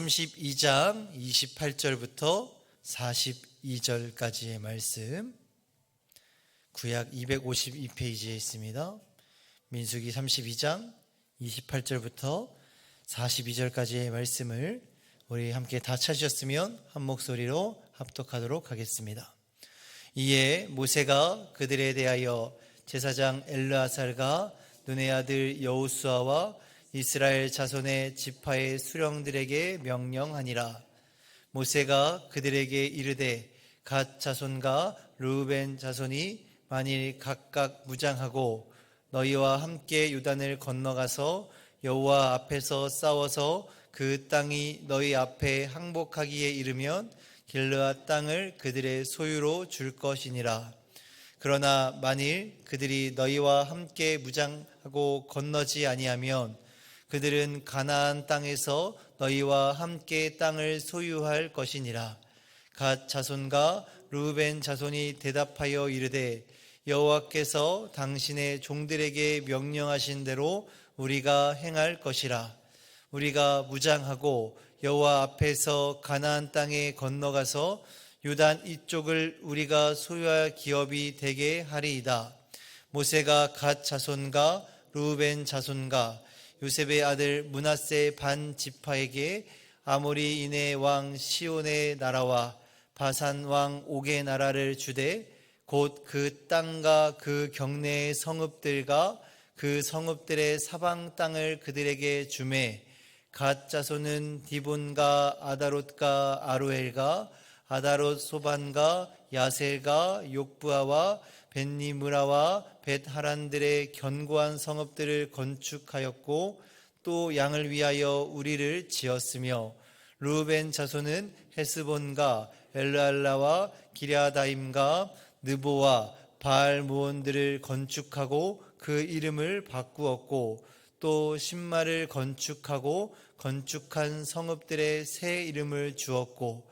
32장 28절부터 42절까지의 말씀, 구약 252페이지에 있습니다. 민수기 32장 28절부터 42절까지의 말씀을 우리 함께 다 찾으셨으면 한 목소리로 합독하도록 하겠습니다. 이에 모세가 그들에 대하여 제사장 엘르아살과 눈의 아들 여호수아와 이스라엘 자손의 지파의 수령들에게 명령하니라. 모세가 그들에게 이르되 갓 자손과 르우벤 자손이 만일 각각 무장하고 너희와 함께 요단을 건너가서 여호와 앞에서 싸워서 그 땅이 너희 앞에 항복하기에 이르면 길르앗 땅을 그들의 소유로 줄 것이니라. 그러나 만일 그들이 너희와 함께 무장하고 건너지 아니하면 그들은 가나안 땅에서 너희와 함께 땅을 소유할 것이니라. 갓 자손과 르우벤 자손이 대답하여 이르되 여호와께서 당신의 종들에게 명령하신 대로 우리가 행할 것이라. 우리가 무장하고 여호와 앞에서 가나안 땅에 건너가서 요단 이쪽을 우리가 소유할 기업이 되게 하리이다. 모세가 갓 자손과 르우벤 자손과 요셉의 아들 므낫세 반 지파에게 아모리인의 왕 시온의 나라와 바산 왕 옥의 나라를 주되 곧 그 땅과 그 경내의 성읍들과 그 성읍들의 사방 땅을 그들에게 주매 갓 자손은 디본과 아다롯과 아로엘과 아다롯 소반과 야셀과 욕부아와 벳니므라와 벳하란들의 견고한 성읍들을 건축하였고 또 양을 위하여 우리를 지었으며 르우벤 자손은 헤스본과 엘르알라와 기랴다임과 느보와 바알무온들을 건축하고 그 이름을 바꾸었고 또 신마를 건축하고 건축한 성읍들의 새 이름을 주었고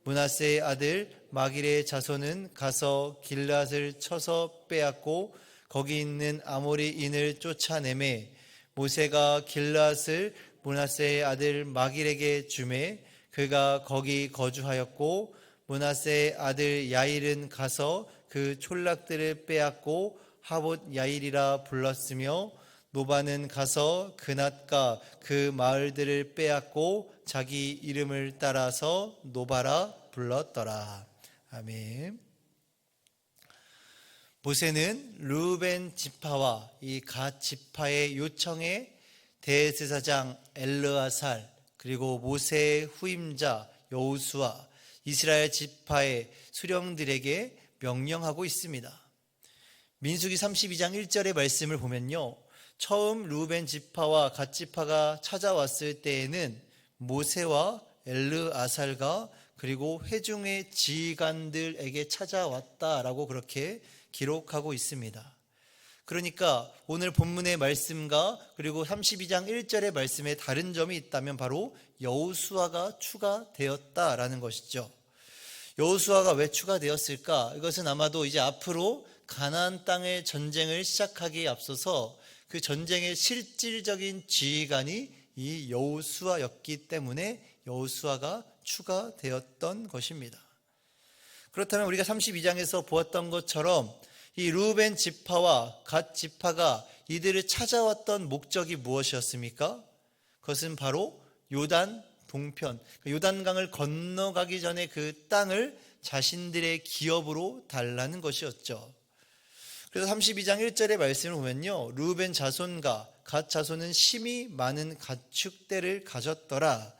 므낫세의 아들 마길의 자손은 가서 길앗을 쳐서 빼앗고 거기 있는 아모리인을 쫓아내매 모세가 길앗을 므낫세의 아들 마길에게 주매 그가 거기 거주하였고 므낫세의 아들 야일은 가서 그 촌락들을 빼앗고 하봇 야일이라 불렀으며 노바는 가서 그낫과 그 마을들을 빼앗고 자기 이름을 따라서 노바라 불렀더라. 아멘. 모세는 르우벤 지파와 이 갓 지파의 요청에 대제사장 엘르아살 그리고 모세의 후임자 여호수아 이스라엘 지파의 수령들에게 명령하고 있습니다. 민수기 32장 1절의 말씀을 보면요, 처음 르우벤 지파와 갓 지파가 찾아왔을 때에는 모세와 엘르아살과 그리고 회중의 지휘관들에게 찾아왔다라고 그렇게 기록하고 있습니다. 그러니까 오늘 본문의 말씀과 그리고 32장 1절의 말씀에 다른 점이 있다면 바로 여호수아가 추가되었다라는 것이죠. 여호수아가 왜 추가되었을까? 이것은 아마도 이제 앞으로 가나안 땅의 전쟁을 시작하기에 앞서서 그 전쟁의 실질적인 지휘관이 이 여호수아였기 때문에 여호수아가 추가되었던 것입니다. 그렇다면 우리가 32장에서 보았던 것처럼 이 르우벤 지파와 갓 지파가 이들을 찾아왔던 목적이 무엇이었습니까? 그것은 바로 요단 동편, 요단강을 건너가기 전에 그 땅을 자신들의 기업으로 달라는 것이었죠. 그래서 32장 1절의 말씀을 보면요, 르우벤 자손과 갓 자손은 심히 많은 가축대를 가졌더라.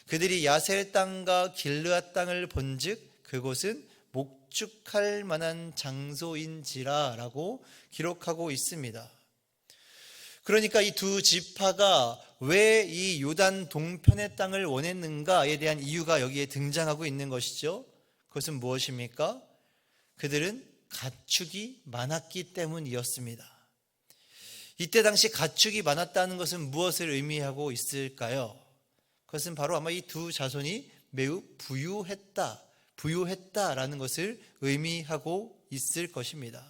그들이 야셀 땅과 길르앗 땅을 본즉 그곳은 목축할 만한 장소인지라 라고 기록하고 있습니다. 그러니까 이 두 지파가 왜 이 요단 동편의 땅을 원했는가에 대한 이유가 여기에 등장하고 있는 것이죠. 그것은 무엇입니까? 그들은 가축이 많았기 때문이었습니다. 이때 당시 가축이 많았다는 것은 무엇을 의미하고 있을까요? 그것은 바로 아마 이 두 자손이 매우 부유했다라는 것을 의미하고 있을 것입니다.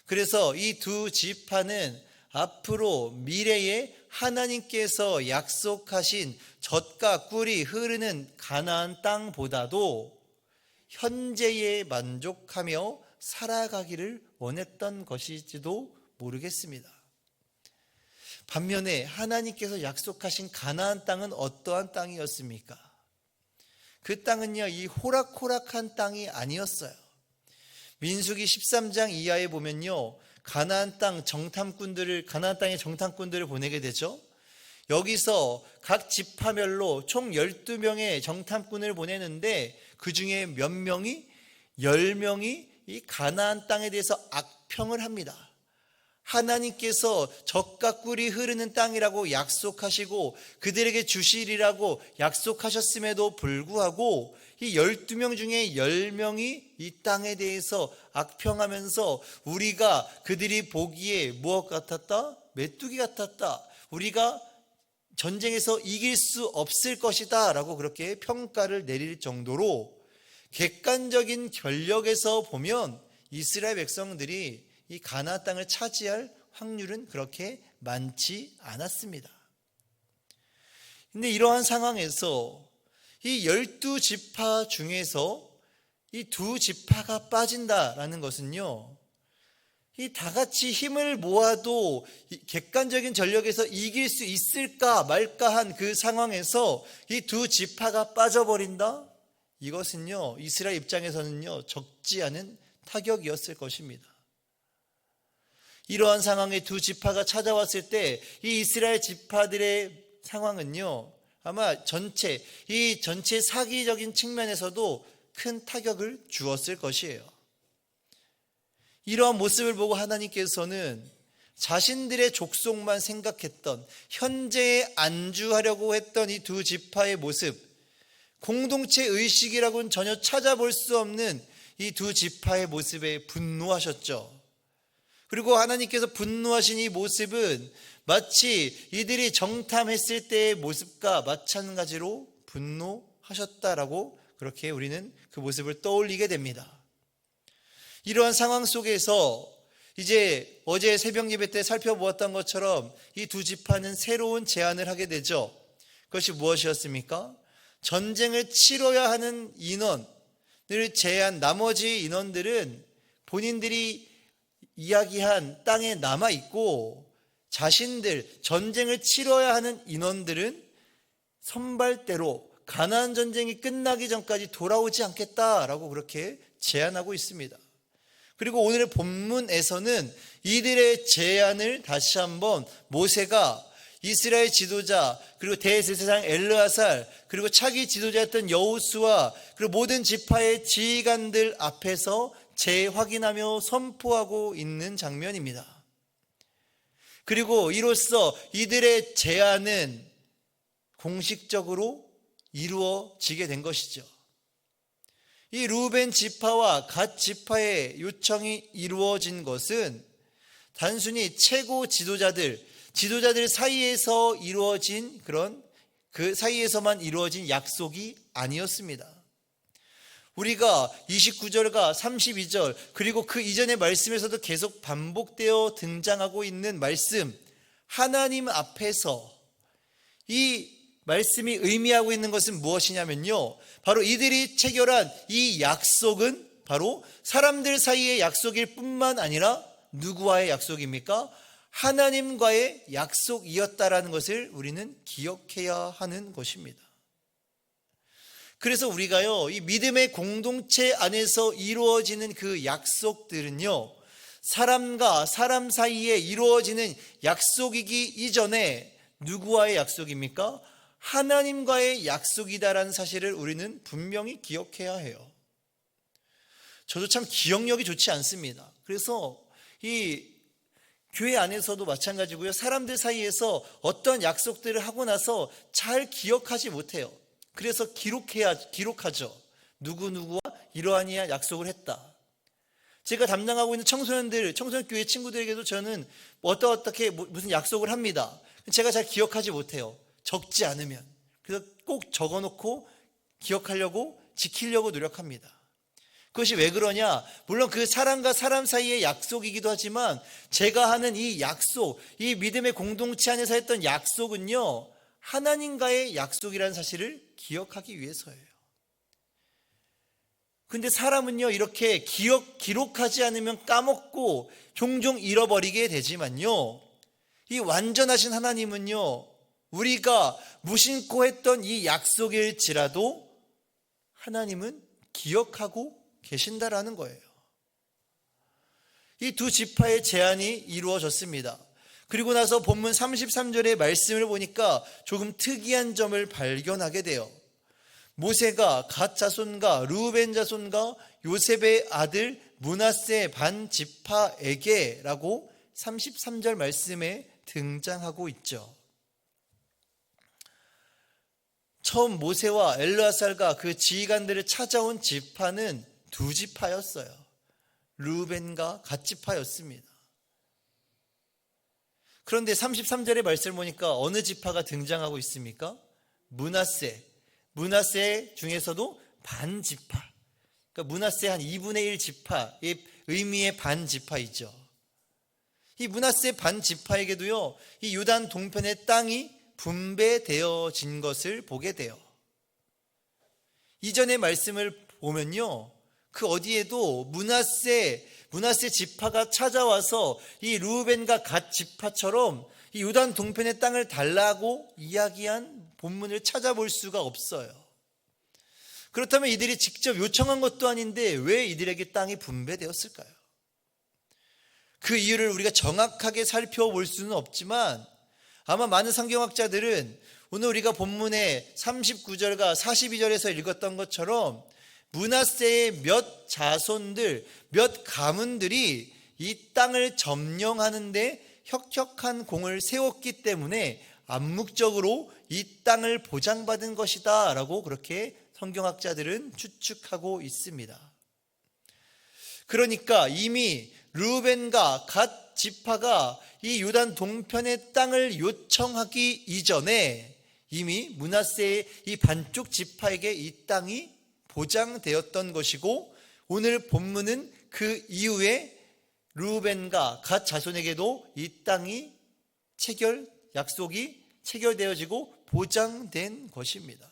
그래서 이 두 지파는 앞으로 미래에 하나님께서 약속하신 젖과 꿀이 흐르는 가나안 땅보다도 현재에 만족하며 살아가기를 원했던 것일지도 모르겠습니다. 반면에 하나님께서 약속하신 가나안 땅은 어떠한 땅이었습니까? 그 땅은요, 이 호락호락한 땅이 아니었어요. 민수기 13장 이하에 보면요, 가나안 땅의 정탐꾼들을 보내게 되죠. 여기서 각 지파별로 총 12명의 정탐꾼을 보내는데 그 중에 몇 명이 10명이 이 가나안 땅에 대해서 악평을 합니다. 하나님께서 젖과 꿀이 흐르는 땅이라고 약속하시고 그들에게 주시리라고 약속하셨음에도 불구하고 이 12명 중에 10명이 이 땅에 대해서 악평하면서 우리가 그들이 보기에 무엇 같았다? 메뚜기 같았다. 우리가 전쟁에서 이길 수 없을 것이다 라고 그렇게 평가를 내릴 정도로 객관적인 전력에서 보면 이스라엘 백성들이 이 가나안 땅을 차지할 확률은 그렇게 많지 않았습니다. 근데 이러한 상황에서 이 12지파 중에서 이 2지파가 빠진다라는 것은요, 이 다 같이 힘을 모아도 객관적인 전력에서 이길 수 있을까 말까 한 그 상황에서 이 2지파가 빠져버린다? 이것은요, 이스라엘 입장에서는요, 적지 않은 타격이었을 것입니다. 이러한 상황에 2지파가 찾아왔을 때 이 이스라엘 지파들의 상황은요, 아마 이 전체 사기적인 측면에서도 큰 타격을 주었을 것이에요. 이러한 모습을 보고 하나님께서는 자신들의 족속만 생각했던, 현재에 안주하려고 했던 이 2지파의 모습, 공동체 의식이라고는 전혀 찾아볼 수 없는 이 2지파의 모습에 분노하셨죠. 그리고 하나님께서 분노하신 이 모습은 마치 이들이 정탐했을 때의 모습과 마찬가지로 분노하셨다라고 그렇게 우리는 그 모습을 떠올리게 됩니다. 이러한 상황 속에서 이제 어제 새벽 예배 때 살펴보았던 것처럼 이 2지파는 새로운 제안을 하게 되죠. 그것이 무엇이었습니까? 전쟁을 치러야 하는 인원을 제한 나머지 인원들은 본인들이 이야기한 땅에 남아있고 자신들 전쟁을 치러야 하는 인원들은 선발대로 가나안 전쟁이 끝나기 전까지 돌아오지 않겠다라고 그렇게 제안하고 있습니다. 그리고 오늘의 본문에서는 이들의 제안을 다시 한번 모세가 이스라엘 지도자 그리고 대제사장 엘르아살 그리고 차기 지도자였던 여호수아 그리고 모든 지파의 지휘관들 앞에서 재확인하며 선포하고 있는 장면입니다. 그리고 이로써 이들의 제안은 공식적으로 이루어지게 된 것이죠. 이 루벤 지파와 갓 지파의 요청이 이루어진 것은 단순히 최고 지도자들 사이에서 이루어진 그 사이에서만 이루어진 약속이 아니었습니다. 우리가 29절과 32절 그리고 그 이전의 말씀에서도 계속 반복되어 등장하고 있는 말씀, 하나님 앞에서 이 말씀이 의미하고 있는 것은 무엇이냐면요, 바로 이들이 체결한 이 약속은 바로 사람들 사이의 약속일 뿐만 아니라 누구와의 약속입니까? 하나님과의 약속이었다라는 것을 우리는 기억해야 하는 것입니다. 그래서 우리가요, 이 믿음의 공동체 안에서 이루어지는 그 약속들은요, 사람과 사람 사이에 이루어지는 약속이기 이전에 누구와의 약속입니까? 하나님과의 약속이다라는 사실을 우리는 분명히 기억해야 해요. 저도 참 기억력이 좋지 않습니다. 그래서 이 교회 안에서도 마찬가지고요, 사람들 사이에서 어떤 약속들을 하고 나서 잘 기억하지 못해요. 그래서 기록하죠. 누구누구와 이러한 약속을 했다. 제가 담당하고 있는 청소년교회 친구들에게도 저는 어떻게 무슨 약속을 합니다. 제가 잘 기억하지 못해요. 적지 않으면. 그래서 꼭 적어놓고 기억하려고 지키려고 노력합니다. 그것이 왜 그러냐? 물론 그 사람과 사람 사이의 약속이기도 하지만 제가 하는 이 약속, 이 믿음의 공동체 안에서 했던 약속은요, 하나님과의 약속이라는 사실을 기억하기 위해서예요. 근데 사람은요, 이렇게 기록하지 않으면 까먹고 종종 잃어버리게 되지만요, 이 완전하신 하나님은요, 우리가 무심코 했던 이 약속일지라도 하나님은 기억하고 계신다라는 거예요. 이 두 지파의 제안이 이루어졌습니다. 그리고 나서 본문 33절의 말씀을 보니까 조금 특이한 점을 발견하게 돼요. 모세가 갓 자손과 르우벤 자손과 요셉의 아들 므낫세 반 지파에게 라고 33절 말씀에 등장하고 있죠. 처음 모세와 엘르아살과 그 지휘관들을 찾아온 지파는 두 지파였어요. 르우벤과 갓 지파였습니다. 그런데 33절의 말씀을 보니까 어느 지파가 등장하고 있습니까? 므낫세 중에서도 반 지파. 그러니까 므낫세 한 2분의 1 지파의 의미의 반 지파이죠. 이 므낫세 반 지파에게도요, 이 요단 동편의 땅이 분배되어진 것을 보게 돼요. 이전의 말씀을 보면요, 그 어디에도 므낫세 지파가 찾아와서 이 르우벤과 갓 지파처럼 이 요단 동편의 땅을 달라고 이야기한 본문을 찾아볼 수가 없어요. 그렇다면 이들이 직접 요청한 것도 아닌데 왜 이들에게 땅이 분배되었을까요? 그 이유를 우리가 정확하게 살펴볼 수는 없지만 아마 많은 성경학자들은 오늘 우리가 본문의 39절과 42절에서 읽었던 것처럼 므낫세의 몇 자손들, 몇 가문들이 이 땅을 점령하는데 혁혁한 공을 세웠기 때문에 암묵적으로 이 땅을 보장받은 것이다 라고 그렇게 성경학자들은 추측하고 있습니다. 그러니까 이미 르우벤과 갓 지파가 이 요단 동편의 땅을 요청하기 이전에 이미 므낫세의 이 반쪽 지파에게 이 땅이 보장되었던 것이고, 오늘 본문은 그 이후에 르우벤과 갓 자손에게도 이 땅이 약속이 체결되어지고 보장된 것입니다.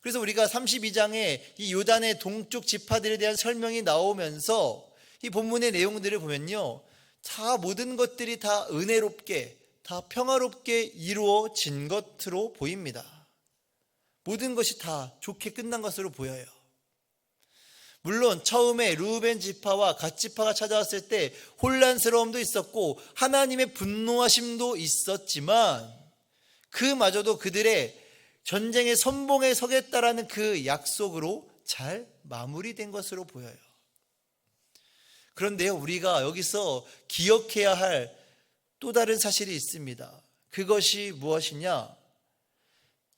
그래서 우리가 32장에 이 요단의 동쪽 지파들에 대한 설명이 나오면서 이 본문의 내용들을 보면요, 다 모든 것들이 다 은혜롭게, 다 평화롭게 이루어진 것으로 보입니다. 모든 것이 다 좋게 끝난 것으로 보여요. 물론 처음에 르우벤 지파와 갓 지파가 찾아왔을 때 혼란스러움도 있었고 하나님의 분노하심도 있었지만 그마저도 그들의 전쟁의 선봉에 서겠다라는 그 약속으로 잘 마무리된 것으로 보여요. 그런데요, 우리가 여기서 기억해야 할 또 다른 사실이 있습니다. 그것이 무엇이냐?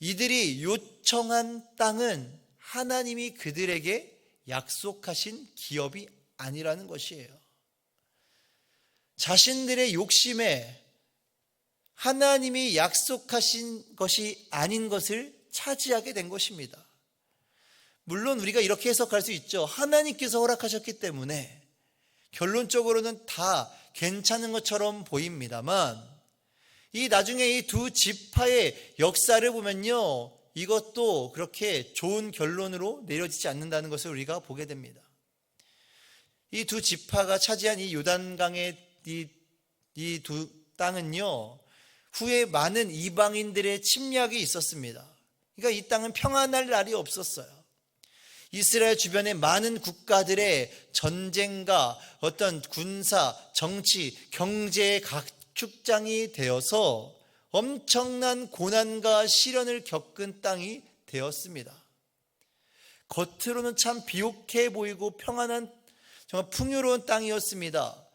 이들이 요청한 땅은 하나님이 그들에게 약속하신 기업이 아니라는 것이에요. 자신들의 욕심에 하나님이 약속하신 것이 아닌 것을 차지하게 된 것입니다. 물론 우리가 이렇게 해석할 수 있죠. 하나님께서 허락하셨기 때문에 결론적으로는 다 괜찮은 것처럼 보입니다만, 이 나중에 이 두 지파의 역사를 보면요, 이것도 그렇게 좋은 결론으로 내려지지 않는다는 것을 우리가 보게 됩니다. 이 두 지파가 차지한 이 요단강의 이 두 땅은요, 후에 많은 이방인들의 침략이 있었습니다. 그러니까 이 땅은 평안할 날이 없었어요. 이스라엘 주변의 많은 국가들의 전쟁과 어떤 군사, 정치, 경제의 각축장이 되어서 엄청난 고난과 시련을 겪은 땅이 되었습니다. 겉으로는 참 비옥해 보이고 평안한 정말 풍요로운 땅이었습니다.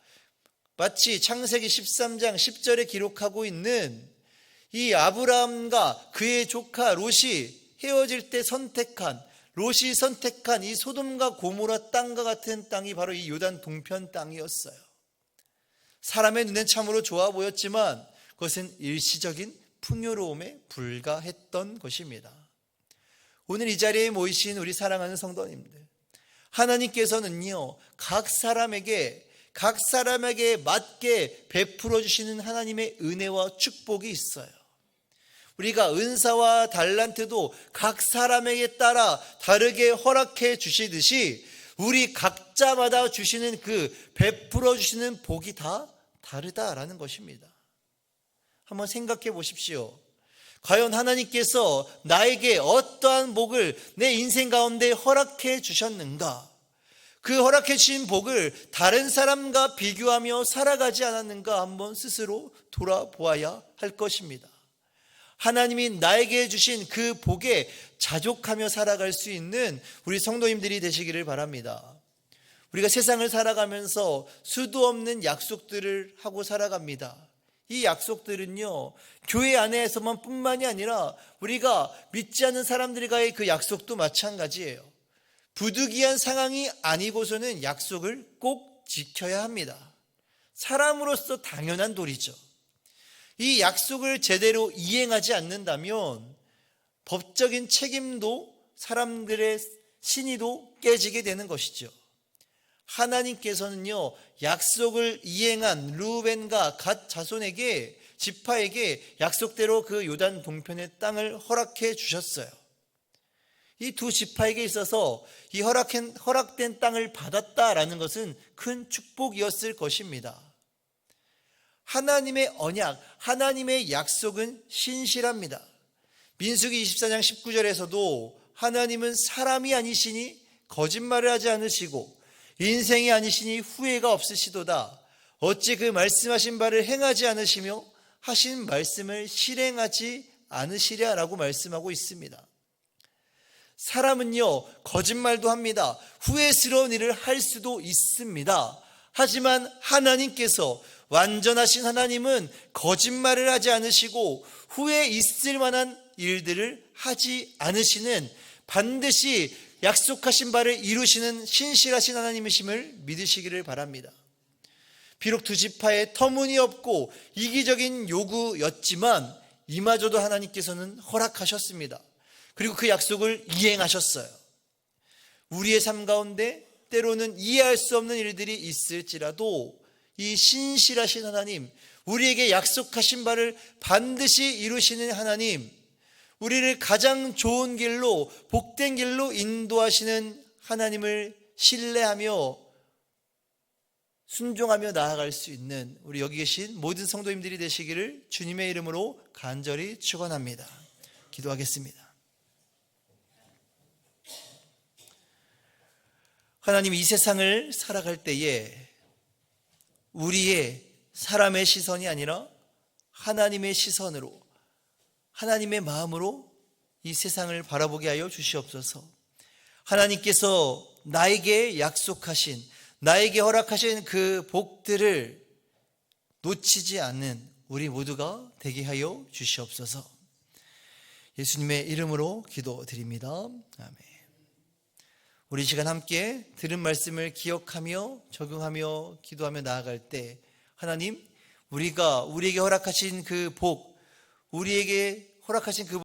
마치 창세기 13장 10절에 기록하고 있는 이 아브라함과 그의 조카 롯이 헤어질 때 롯이 선택한 이 소돔과 고모라 땅과 같은 땅이 바로 이 요단 동편 땅이었어요. 사람의 눈엔 참으로 좋아 보였지만 그것은 일시적인 풍요로움에 불과했던 것입니다. 오늘 이 자리에 모이신 우리 사랑하는 성도님들, 하나님께서는요, 각 사람에게 맞게 베풀어 주시는 하나님의 은혜와 축복이 있어요. 우리가 은사와 달란트도 각 사람에게 따라 다르게 허락해 주시듯이 우리 각자마다 주시는 그 베풀어 주시는 복이 다 다르다라는 것입니다. 한번 생각해 보십시오. 과연 하나님께서 나에게 어떠한 복을 내 인생 가운데 허락해 주셨는가? 그 허락해 주신 복을 다른 사람과 비교하며 살아가지 않았는가 한번 스스로 돌아보아야 할 것입니다. 하나님이 나에게 주신 그 복에 자족하며 살아갈 수 있는 우리 성도님들이 되시기를 바랍니다. 우리가 세상을 살아가면서 수도 없는 약속들을 하고 살아갑니다. 이 약속들은요, 교회 안에서만 뿐만이 아니라 우리가 믿지 않는 사람들과의 그 약속도 마찬가지예요. 부득이한 상황이 아니고서는 약속을 꼭 지켜야 합니다. 사람으로서 당연한 도리죠. 이 약속을 제대로 이행하지 않는다면 법적인 책임도 사람들의 신의도 깨지게 되는 것이죠. 하나님께서는요, 약속을 이행한 르우벤과 갓 자손에게, 지파에게 약속대로 그 요단 동편의 땅을 허락해 주셨어요. 이 두 지파에게 있어서 이 허락된 땅을 받았다라는 것은 큰 축복이었을 것입니다. 하나님의 언약, 하나님의 약속은 신실합니다. 민수기 24장 19절에서도 하나님은 사람이 아니시니 거짓말을 하지 않으시고 인생이 아니시니 후회가 없으시도다. 어찌 그 말씀하신 바를 행하지 않으시며 하신 말씀을 실행하지 않으시랴라고 말씀하고 있습니다. 사람은요, 거짓말도 합니다. 후회스러운 일을 할 수도 있습니다. 하지만 하나님께서, 완전하신 하나님은 거짓말을 하지 않으시고 후회 있을 만한 일들을 하지 않으시는, 반드시 약속하신 바를 이루시는 신실하신 하나님이심을 믿으시기를 바랍니다. 비록 두 지파의 터무니없고 이기적인 요구였지만 이마저도 하나님께서는 허락하셨습니다. 그리고 그 약속을 이행하셨어요. 우리의 삶 가운데 때로는 이해할 수 없는 일들이 있을지라도 이 신실하신 하나님, 우리에게 약속하신 바를 반드시 이루시는 하나님, 우리를 가장 좋은 길로, 복된 길로 인도하시는 하나님을 신뢰하며 순종하며 나아갈 수 있는 우리 여기 계신 모든 성도님들이 되시기를 주님의 이름으로 간절히 축원합니다. 기도하겠습니다. 하나님, 이 세상을 살아갈 때에 우리의 사람의 시선이 아니라 하나님의 시선으로, 하나님의 마음으로 이 세상을 바라보게 하여 주시옵소서. 하나님께서 나에게 약속하신, 나에게 허락하신 그 복들을 놓치지 않는 우리 모두가 되게 하여 주시옵소서. 예수님의 이름으로 기도드립니다. 아멘. 우리 시간 함께 들은 말씀을 기억하며 적용하며 기도하며 나아갈 때 하나님, 우리에게 허락하신 그 복, 우리에게 허락하신 그